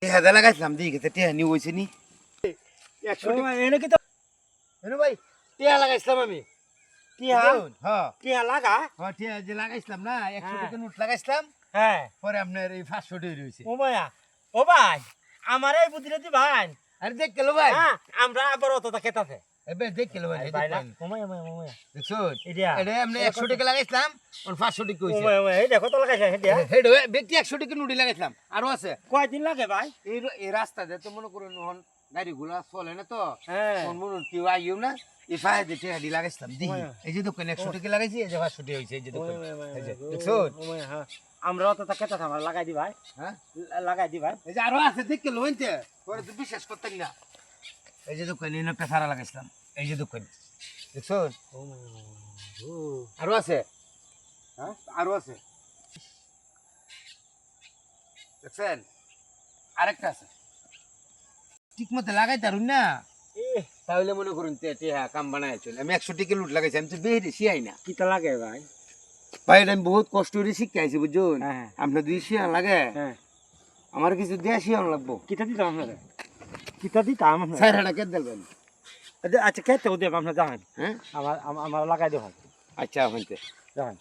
হেদা লাগাইছিলাম দেখি টিয়া নি হয়েছে নি 100 এনে কি তো ভাই টিয়া লাগাইছিলাম আমি টিয়া হ্যাঁ টিয়া লাগা হ্যাঁ টিয়া যে লাগাইছিলাম না 100 হ্যাঁ। টাকা নোট লাগাইছিলাম হ্যাঁ পরে আপনার এই 500 টাকা রয়েছে ও ভাইয়া ও ভাই আমার এই বুদ্ধিটা দি ভাই আরে দেখ কেলো ভাই হ্যাঁ আমরা আবার অতটা খেতাছে এবে দেখ কেলো ভাই ভাই না ও ভাই ও ভাই দেখছো এটা এটা আমরা 100 টাকা লাগাইছিলাম ওর 500 টাকা ও হইছে ভাই এই দেখো তো লাগাইছে এটা হেডো ব্যক্তি 100 টাকা নোট লাগাইছিলাম আরো আছে কয়দিন লাগে ভাই এই রাস্তা দিয়ে তো মনে করুন হন গাড়িগুলা চলে না তো হ্যাঁ কোন মনে কেউ আইও না এই ফায়ে দিয়ে টিয়া লাগাইছিলাম দেখি এই যে দোকানে 100 টাকা লাগাইছি এই যে 500 টাকা হইছে এই যে দোকান এই যে দেখছো ও ভাই হ্যাঁ আমরা অতটা খেতাছে আমরা লাগাই দি ভাই হ্যাঁ লাগাই দি ভাই এই যে আরো আছে দেখ কেলো হইতে পরে তো বিশ্বাস করতেন না এই যে দোকানে এই একটা সারা লাগাইছিলাম এই যে দোকানে দেখছো আরো আছে হ্যাঁ আরো আছে দেখছেন আরেকটা আছে ঠিক মতো লাগাই তারুন না তাহলে মনে করুন কাম বানায় চলে আমি 100 টাকা লুট লাগাইছি আমি তো বেরিয়ে শিয়াই না কিটা লাগে ভাই ভাই এটা আমি বহুত কষ্ট করে শিখাইছি বুঝুন হ্যাঁ আপনার দুই শিয়া লাগে হ্যাঁ আমার কিছু দেয়া শিয়ান লাগবো কিটা দিতাম আপনারা কিটা দিতাম আপনারা স্যার এটা কে দেবেন আচ্ছা খেতে দেব আপনারা জানেন হ্যাঁ আমার লাগাই দেব আচ্ছা হইতে জানেন